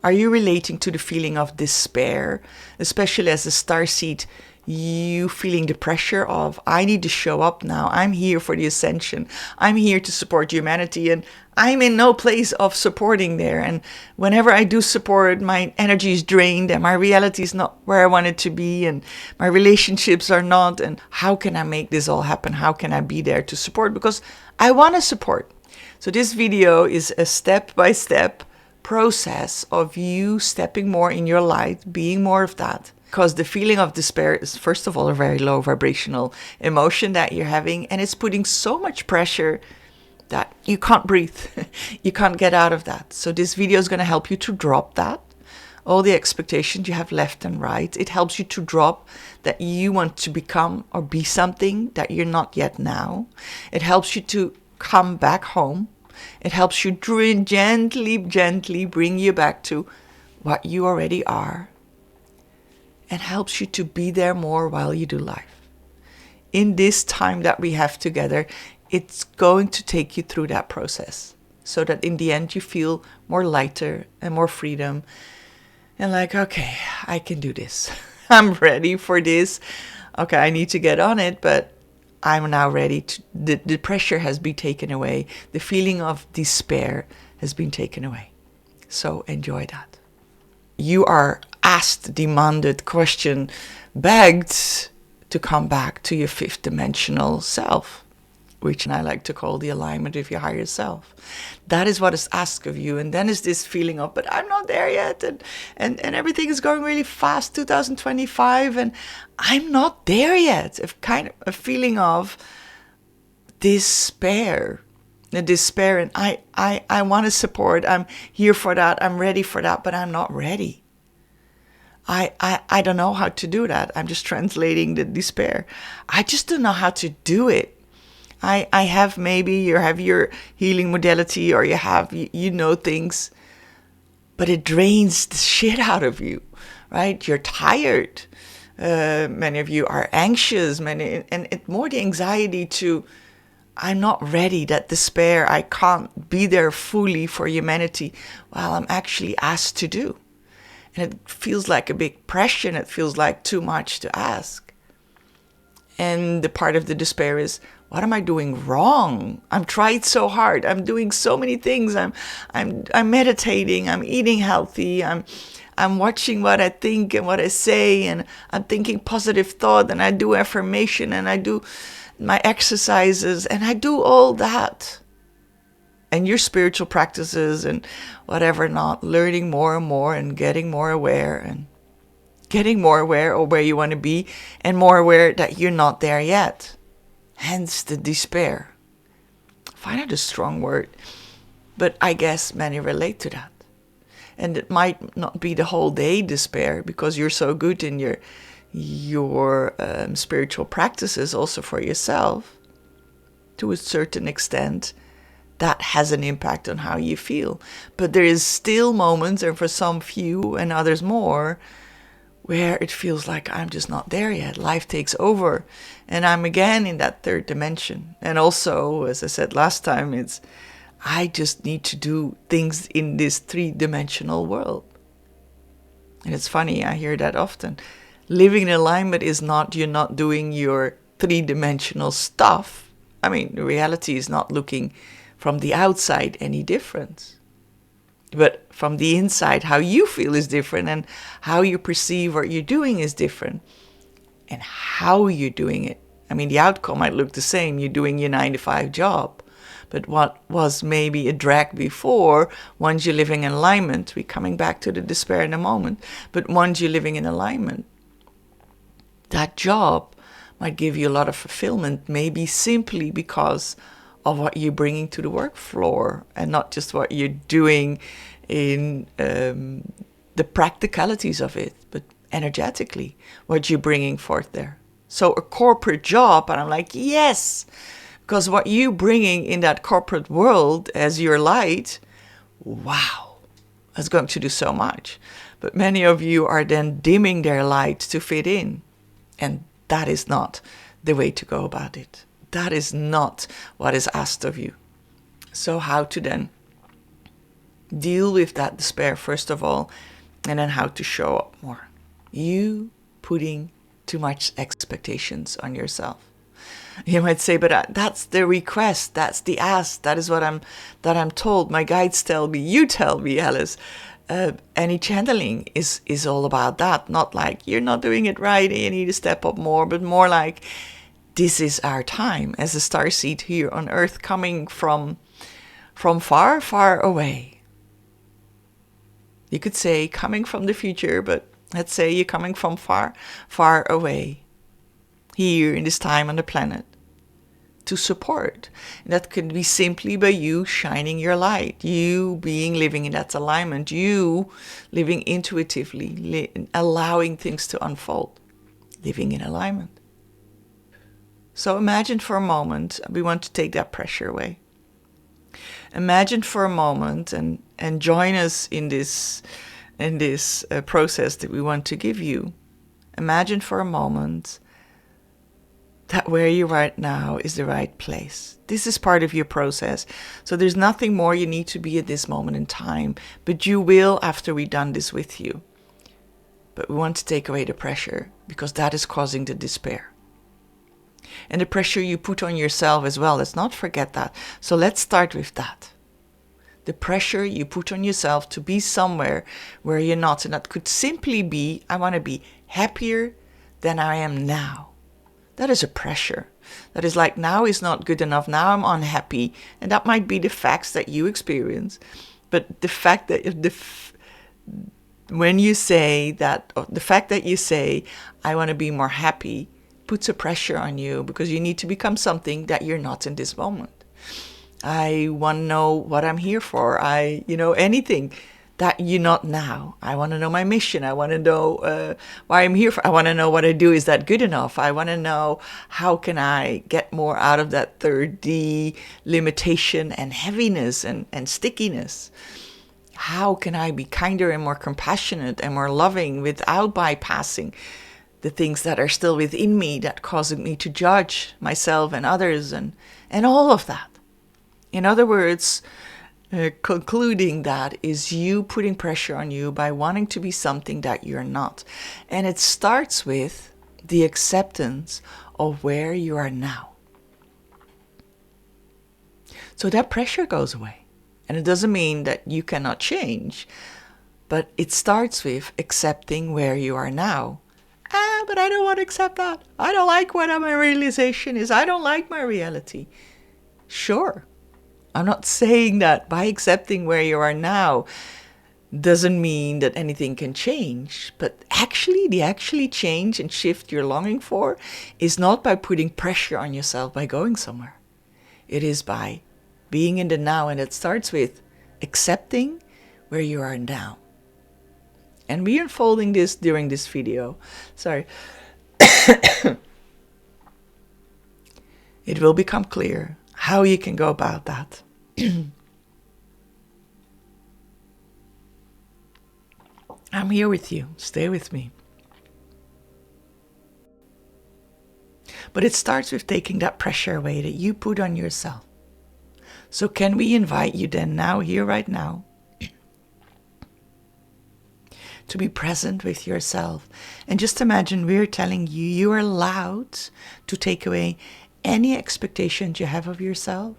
Are you relating to the feeling of despair, especially as a starseed? You feeling the pressure of, I need to show up now. I'm here for the ascension. I'm here to support humanity, and I'm in no place of supporting there. And whenever I do support, my energy is drained and my reality is not where I want it to be, and my relationships are not. And how can I make this all happen? How can I be there to support? Because I want to support. So this video is a step-by-step process of you stepping more in your light, being more of that. Because the feeling of despair is, first of all, a very low vibrational emotion that you're having, and it's putting so much pressure that you can't breathe. You can't get out of that. So this video is going to help you to drop that, all the expectations you have left and right. It helps you to drop that you want to become or be something that you're not yet now. It helps you to come back home. It helps you gently bring you back to what you already are. And helps you to be there more while you do life. In this time that we have together, it's going to take you through that process. So that in the end you feel more lighter and more freedom. And like, okay, I can do this. I'm ready for this. Okay, I need to get on it, but I'm now ready to, the pressure has been taken away. The feeling of despair has been taken away. So enjoy that. You are asked, demanded, questioned, begged to come back to your fifth dimensional self, which I like to call the alignment of your higher self. That is what is asked of you. And then is this feeling of, but I'm not there yet. And everything is going really fast, 2025, and I'm not there yet. A feeling of despair. The despair, and I want to support. I'm here for that. I'm ready for that, but I'm not ready. I don't know how to do that. I'm just translating the despair. I just don't know how to do it. I have, maybe you have your healing modality, or you know things, but it drains the shit out of you, right? You're tired. Many of you are anxious. And more the anxiety to, I'm not ready, that despair, I can't be there fully for humanity while I'm actually asked to do. And it feels like a big pressure, and it feels like too much to ask. And the part of the despair is, what am I doing wrong? I'm tried so hard. I'm doing so many things. I'm meditating. I'm eating healthy. I'm watching what I think and what I say, and I'm thinking positive thought, and I do affirmation, and I do my exercises, and I do all that. And your spiritual practices and whatever, not learning more and more and getting more aware of where you want to be, and more aware that you're not there yet. Hence the despair. I find it a strong word, but I guess many relate to that. And it might not be the whole day despair, because you're so good in your spiritual practices also for yourself. To a certain extent, that has an impact on how you feel. But there is still moments, and for some few and others more, where it feels like I'm just not there yet. Life takes over, and I'm again in that third dimension. And also, as I said last time, I just need to do things in this three-dimensional world. And it's funny, I hear that often. Living in alignment is not you're not doing your three-dimensional stuff. I mean, the reality is not looking from the outside any different. But from the inside, how you feel is different, and how you perceive what you're doing is different. And how you're doing it. I mean, the outcome might look the same. You're doing your 9-to-5 job. But what was maybe a drag before, once you're living in alignment, we're coming back to the despair in a moment, but once you're living in alignment, that job might give you a lot of fulfillment, maybe simply because of what you're bringing to the work floor, and not just what you're doing in the practicalities of it, but energetically, what you're bringing forth there. So a corporate job, and I'm like, yes, because what you're bringing in that corporate world as your light, wow, that's going to do so much. But many of you are then dimming their light to fit in, and that is not the way to go about it. That is not what is asked of you. So how to then Deal with that despair first of all, and then how to show up more. You putting too much expectations on yourself. You might say, but that's the request, that's the ask, that is what I'm told. My guides tell me, you tell me, Alice. Any channeling is all about that. Not like you're not doing it right and you need to step up more, but more like this is our time as a starseed here on Earth, coming from far, far away. You could say coming from the future, but let's say you're coming from far, far away here in this time on the planet to support. And that could be simply by you shining your light, you living in that alignment, you living intuitively, allowing things to unfold, living in alignment. So imagine for a moment, we want to take that pressure away. Imagine for a moment and join us in this process that we want to give you. Imagine for a moment that where you are right now is the right place. This is part of your process. So there's nothing more you need to be at this moment in time, but you will after we've done this with you. But we want to take away the pressure because that is causing the despair. And the pressure you put on yourself as well. Let's not forget that. So let's start with that. The pressure you put on yourself to be somewhere where you're not. And that could simply be, I want to be happier than I am now. That is a pressure. That is like, now is not good enough. Now I'm unhappy. And that might be the facts that you experience. But the fact that when you say that, the fact that you say, I want to be more happy, puts a pressure on you because you need to become something that you're not in this moment. I want to know what I'm here for. Anything that you're not now. I want to know my mission. I want to know why I'm here for. I want to know what I do. Is that good enough? I want to know how can I get more out of that third D, limitation and heaviness and stickiness. How can I be kinder and more compassionate and more loving without bypassing the things that are still within me that causing me to judge myself and others and all of that. In other words, concluding that is you putting pressure on you by wanting to be something that you're not. And it starts with the acceptance of where you are now. So that pressure goes away. And it doesn't mean that you cannot change, but it starts with accepting where you are now. But I don't want to accept that. I don't like what my realization is. I don't like my reality. Sure. I'm not saying that by accepting where you are now doesn't mean that anything can change. But the change and shift you're longing for is not by putting pressure on yourself by going somewhere. It is by being in the now. And it starts with accepting where you are now. And we're unfolding this during this video. Sorry. It will become clear how you can go about that. I'm here with you. Stay with me. But it starts with taking that pressure away that you put on yourself. So can we invite you then now, here, right now, to be present with yourself. And just imagine we're telling you, you are allowed to take away any expectations you have of yourself.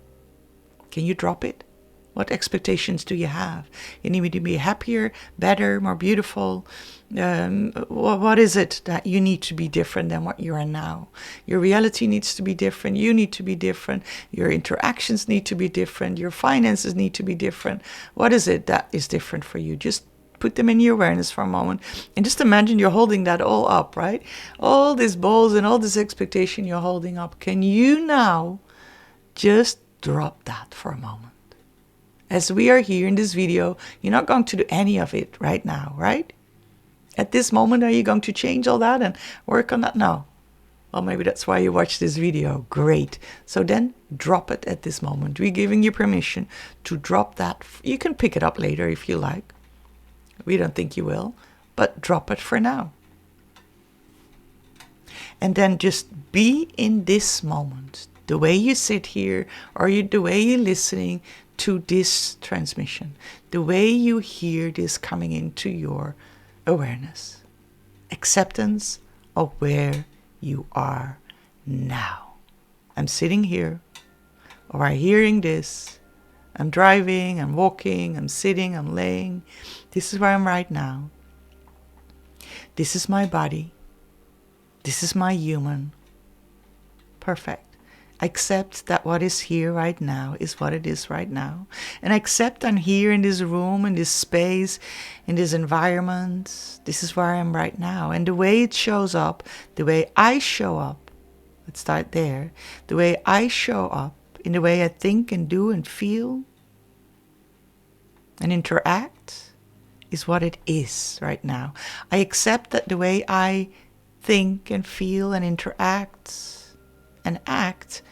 Can you drop it? What expectations do you have? You need me to be happier, better, more beautiful. What is it that you need to be different than what you are now? Your reality needs to be different. You need to be different. Your interactions need to be different. Your finances need to be different. What is it that is different for you? Just put them in your awareness for a moment and just imagine you're holding that all up, right? All these balls and all this expectation you're holding up. Can you now just drop that for a moment? As we are here in this video, you're not going to do any of it right now, right? At this moment, are you going to change all that and work on that? No. Well, maybe that's why you watch this video. Great. So then drop it at this moment. We're giving you permission to drop that. You can pick it up later if you like. We don't think you will, but drop it for now. And then just be in this moment. The way you sit here or the way you're listening to this transmission, the way you hear this coming into your awareness. Acceptance of where you are now. I'm sitting here, or I'm hearing this. I'm driving, I'm walking, I'm sitting, I'm laying. This is where I'm right now. This is my body. This is my human. Perfect. Accept that what is here right now is what it is right now. And accept I'm here in this room, in this space, in this environment. This is where I am right now. And the way it shows up, the way I show up, let's start there. The way I show up, in the way I think and do and feel and interact, is what it is right now. I accept that the way I think and feel and interact and act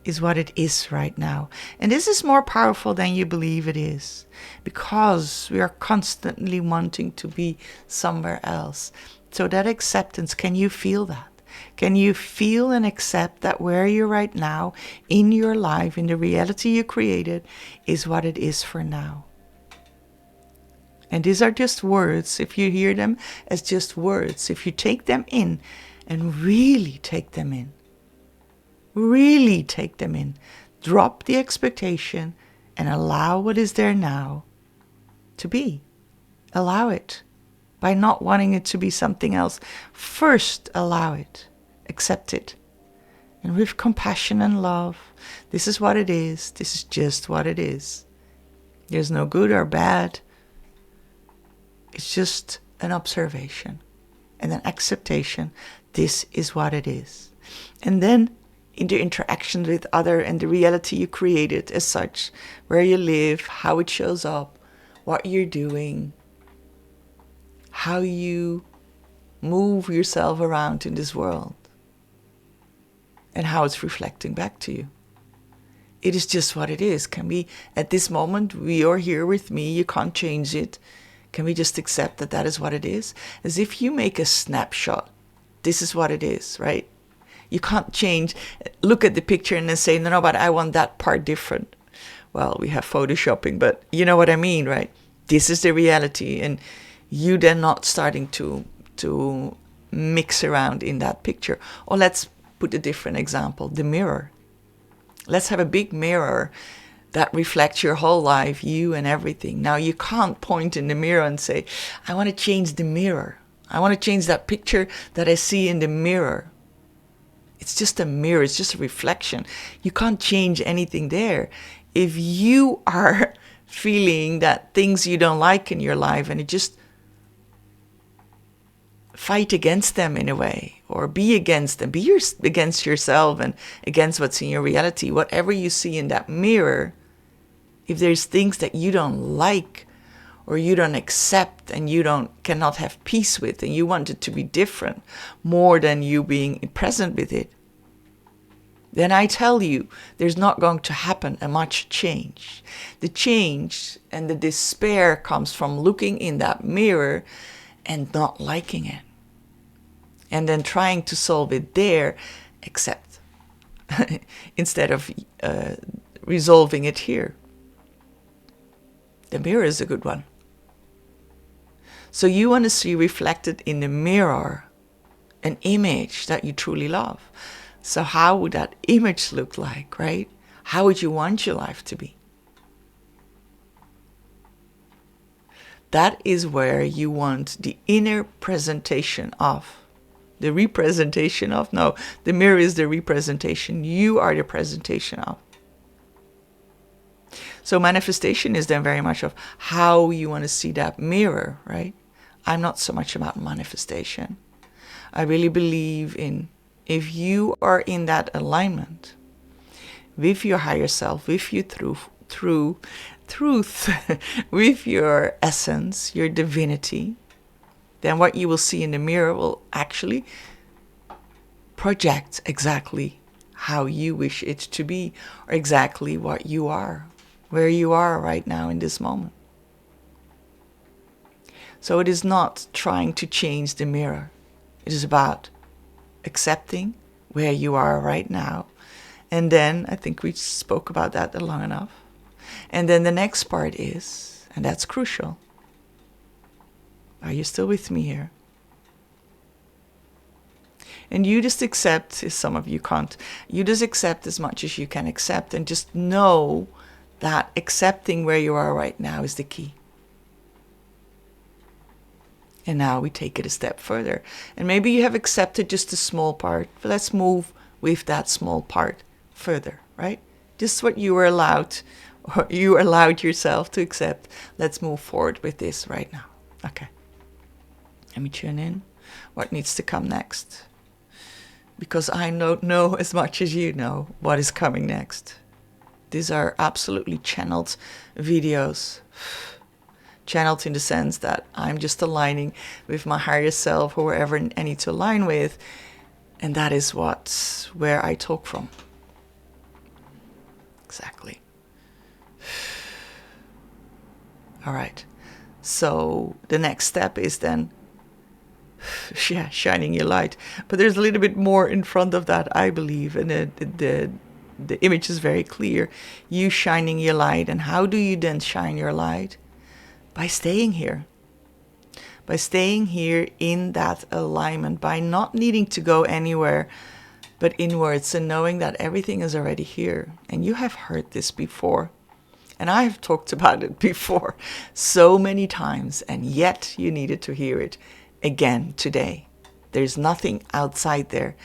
is what it is right now. And this is more powerful than you believe it is, because we are constantly wanting to be somewhere else. So that acceptance, can you feel that? Can you feel and accept that where you're right now in your life, in the reality you created, is what it is for now? And these are just words. If you hear them as just words, if you take them in and really take them in, really take them in, drop the expectation and allow what is there now to be. Allow it by not wanting it to be something else. First, allow it, accept it. And with compassion and love, this is what it is. This is just what it is. There's no good or bad. It's just an observation and an acceptation. This is what it is. And then in the interactions with other and the reality you created as such, where you live, how it shows up, what you're doing, how you move yourself around in this world, and how it's reflecting back to you. It is just what it is. Can we, at this moment, you're here with me, you can't change it. Can we just accept that that is what it is? As if you make a snapshot. This is what it is, right? You can't change, look at the picture and then say, no, but I want that part different. Well, we have photoshopping, but you know what I mean, right? This is the reality. And you then not starting to mix around in that picture. Or let's put a different example, the mirror. Let's have a big mirror that reflects your whole life, you and everything. Now, you can't point in the mirror and say, I want to change the mirror. I want to change that picture that I see in the mirror. It's just a mirror. It's just a reflection. You can't change anything there. If you are feeling that things you don't like in your life and you just fight against them in a way, or be against them, against yourself and against what's in your reality, whatever you see in that mirror, if there's things that you don't like or you don't accept and you cannot have peace with, and you want it to be different more than you being present with it, then I tell you, there's not going to happen a much change. The change and the despair comes from looking in that mirror and not liking it. And then trying to solve it there, except instead of resolving it here. The mirror is a good one. So you want to see reflected in the mirror an image that you truly love. So how would that image look like, right? How would you want your life to be? That is where you want the inner presentation of. The representation of? No, the mirror is the representation. You are the presentation of. So manifestation is then very much of how you want to see that mirror, right? I'm not so much about manifestation. I really believe in, if you are in that alignment with your higher self, with your truth, with your essence, your divinity, then what you will see in the mirror will actually project exactly how you wish it to be, or exactly what you are, where you are right now in this moment. So it is not trying to change the mirror. It is about accepting where you are right now. And then, I think we spoke about that long enough. And then the next part is, and that's crucial. Are you still with me here? And you just accept, if some of you can't, you just accept as much as you can accept, and just know that accepting where you are right now is the key. And now we take it a step further. And maybe you have accepted just a small part, but let's move with that small part further, right? Just what you were allowed, or you allowed yourself to accept. Let's move forward with this right now. Okay. Let me tune in. What needs to come next? Because I don't know as much as you know what is coming next. These are absolutely channeled videos. Channeled in the sense that I'm just aligning with my higher self, whoever I need to align with. And that is where I talk from. Exactly. All right. So the next step is then, shining your light. But there's a little bit more in front of that, I believe. And the image is very clear. You shining your light. And how do you then shine your light? By staying here. By staying here in that alignment. By not needing to go anywhere but inwards, and knowing that everything is already here. And you have heard this before. And I have talked about it before so many times. And yet you needed to hear it again today. There's nothing outside there.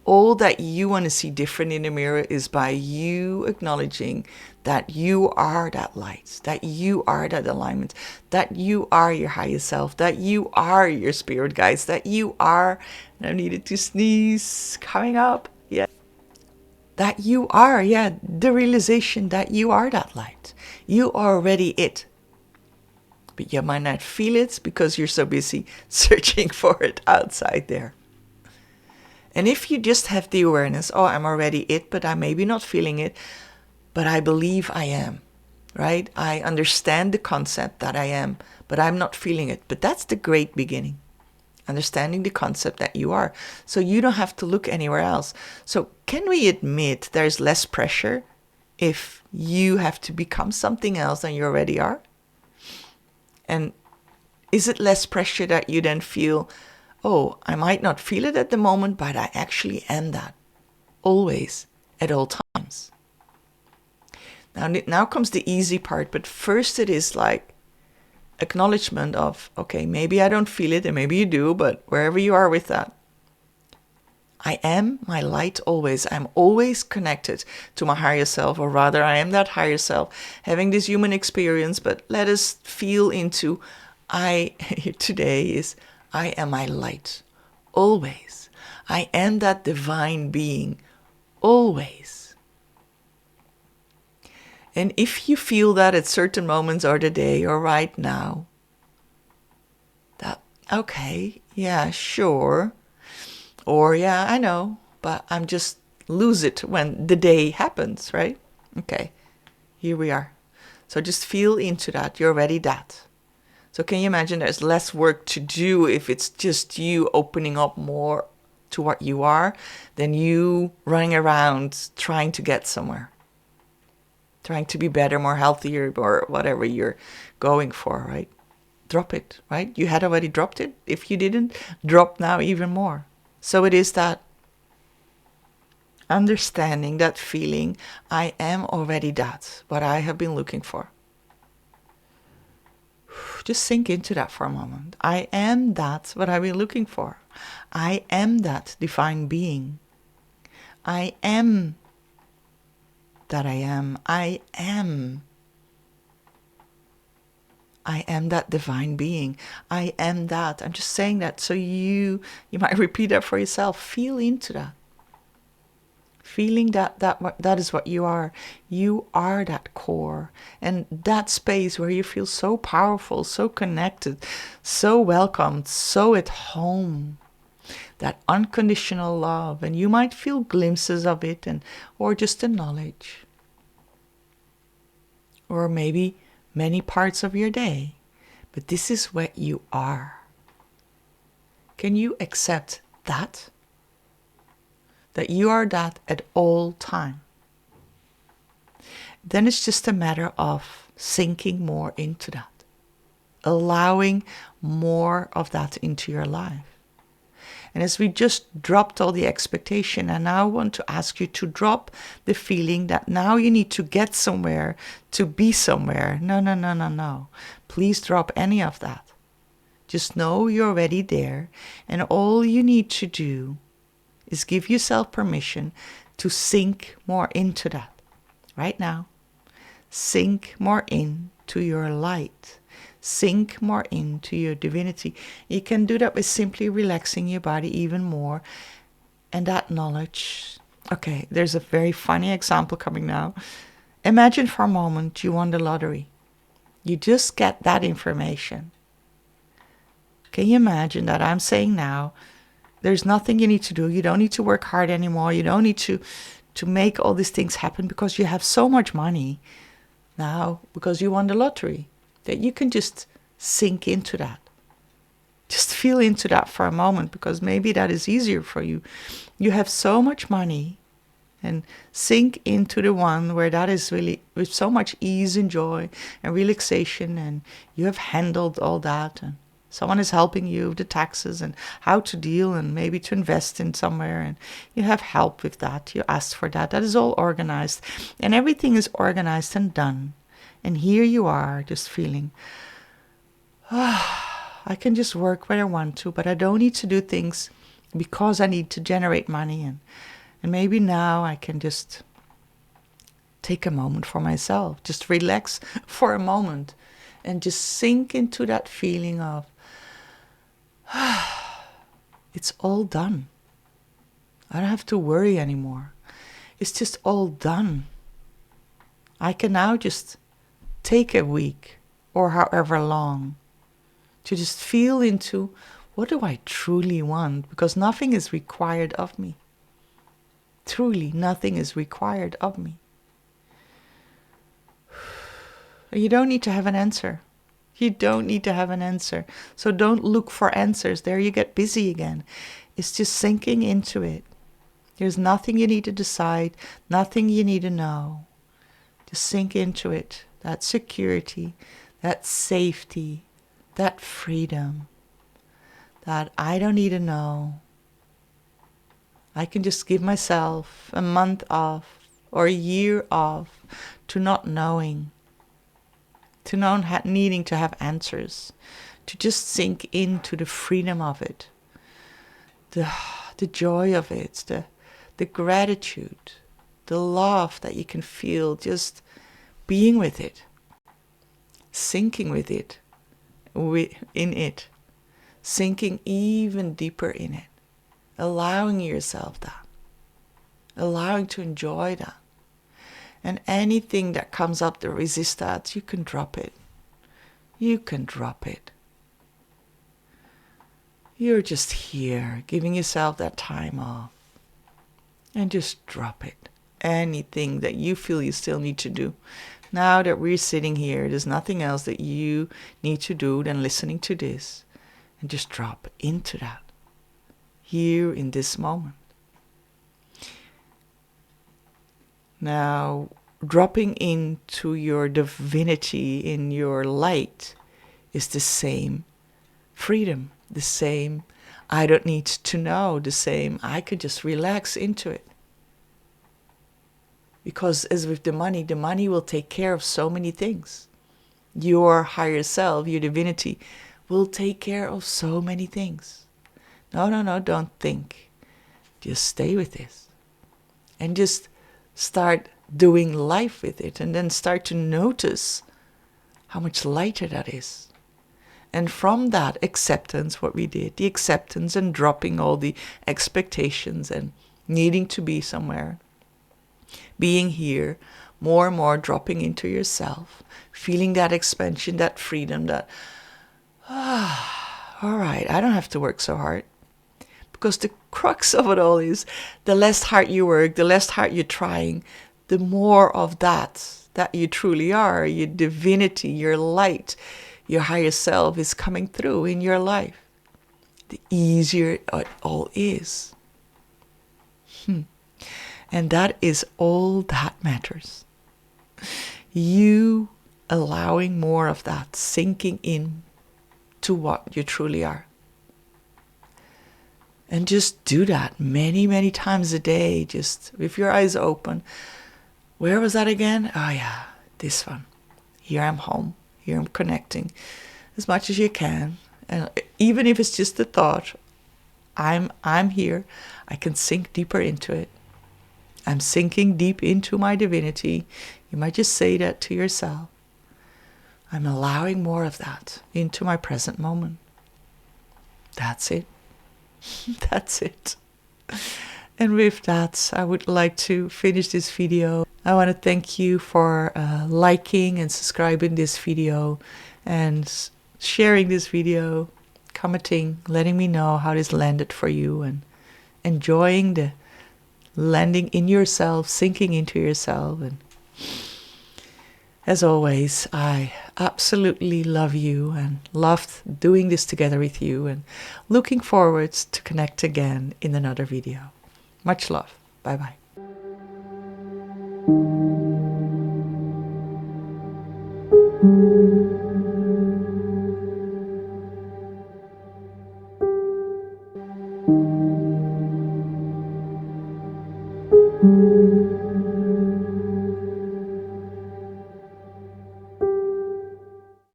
All that you want to see different in the mirror is by you acknowledging that you are that light, that you are that alignment, that you are your higher self, that you are your spirit guides, that you are, and I needed to sneeze, coming up, yeah. That you are, the realization that you are that light. You are already it. But you might not feel it because you're so busy searching for it outside there. And if you just have the awareness, oh, I'm already it, but I'm maybe not feeling it, but I believe I am, right? I understand the concept that I am, but I'm not feeling it. But that's the great beginning, understanding the concept that you are. So you don't have to look anywhere else. So can we admit there's less pressure if you have to become something else than you already are? And is it less pressure that you then feel, oh, I might not feel it at the moment, but I actually am that. Always, at all times. Now comes the easy part, but first it is like acknowledgement of, okay, maybe I don't feel it, and maybe you do, but wherever you are with that, I am my light always. I'm always connected to my higher self, or rather, I am that higher self, having this human experience, but let us feel into, today is, I am my light, always. I am that divine being, always. And if you feel that at certain moments of the day or right now, that, okay, yeah, sure. Or, yeah, I know, but I'm just lose it when the day happens, right? Okay, here we are. So just feel into that. You're already that. So can you imagine there's less work to do if it's just you opening up more to what you are than you running around trying to get somewhere, trying to be better, more healthier, or whatever you're going for, right? Drop it, right? You had already dropped it. If you didn't, drop now even more. So it is that understanding, that feeling, I am already that, what I have been looking for. Just sink into that for a moment. I am that, what I've been looking for. I am that divine being. I am that I am. I am that divine being. I am that. I'm just saying that so you might repeat that for yourself. Feel into that. Feeling that is what you are. You are that core. And that space where you feel so powerful, so connected, so welcomed, so at home. That unconditional love. And you might feel glimpses of it, or just the knowledge. Or maybe many parts of your day. But this is what you are. Can you accept that? That you are that at all time. then it's just a matter of sinking more into that, allowing more of that into your life. And as we just dropped all the expectation, I now want to ask you to drop the feeling that now you need to get somewhere to be somewhere. No, no, no, no, no. Please drop any of that. Just know you're already there, and all you need to do is give yourself permission to sink more into that. Right now, sink more into your light. Sink more into your divinity. You can do that by simply relaxing your body even more. And that knowledge. Okay, there's a very funny example coming now. Imagine for a moment you won the lottery. You just get that information. Can you imagine that I'm saying now, there's nothing you need to do. You don't need to work hard anymore. You don't need to make all these things happen because you have so much money now because you won the lottery. That you can just sink into that. Just feel into that for a moment, because maybe that is easier for you. You have so much money, and sink into the one where that is really with so much ease and joy and relaxation, and you have handled all that, and someone is helping you with the taxes and how to deal and maybe to invest in somewhere, and you have help with that. You asked for that. That is all organized, and everything is organized and done. And here you are just feeling, I can just work where I want to, but I don't need to do things because I need to generate money. And maybe now I can just take a moment for myself, just relax for a moment and just sink into that feeling of, it's all done. I don't have to worry anymore. It's just all done. I can now just take a week or however long to just feel into, what do I truly want? Because nothing is required of me. Truly, nothing is required of me. You don't need to have an answer. You don't need to have an answer. So don't look for answers. There you get busy again. It's just sinking into it. There's nothing you need to decide, nothing you need to know. Just sink into it. That security, that safety, that freedom, that I don't need to know. I can just give myself a month off or a year off to not knowing, to not needing to have answers, to just sink into the freedom of it, the joy of it, the gratitude, the love that you can feel just being with it, sinking with it, in it, sinking even deeper in it, allowing yourself that, allowing to enjoy that. And anything that comes up to resist that, you can drop it. You can drop it. You're just here, giving yourself that time off. And just drop it. Anything that you feel you still need to do. Now that we're sitting here, there's nothing else that you need to do than listening to this. And just drop into that. Here in this moment. Now, dropping into your divinity, in your light, is the same freedom, the same I don't need to know, the same I could just relax into it. Because as with the money will take care of so many things. Your higher self, your divinity, will take care of so many things. No, don't think. Just stay with this. And just start doing life with it, and then start to notice how much lighter that is. And from that acceptance, what we did, the acceptance and dropping all the expectations and needing to be somewhere, being here, more and more dropping into yourself, feeling that expansion, that freedom, that, all right, I don't have to work so hard. Because the crux of it all is, the less hard you work, the less hard you're trying, the more of that you truly are, your divinity, your light, your higher self is coming through in your life. The easier it all is. And that is all that matters. You allowing more of that, sinking in to what you truly are. And just do that many, many times a day, just with your eyes open. Where was that again? Oh yeah, this one. Here I'm home. Here I'm connecting as much as you can. And even if it's just a thought, I'm here. I can sink deeper into it. I'm sinking deep into my divinity. You might just say that to yourself. I'm allowing more of that into my present moment. That's it. That's it. And with that, I would like to finish this video. I want to thank you for liking and subscribing this video and sharing this video, commenting, letting me know how this landed for you, and enjoying the landing in yourself, sinking into yourself. And as always, I absolutely love you and loved doing this together with you, and looking forward to connect again in another video. Much love. Bye-bye.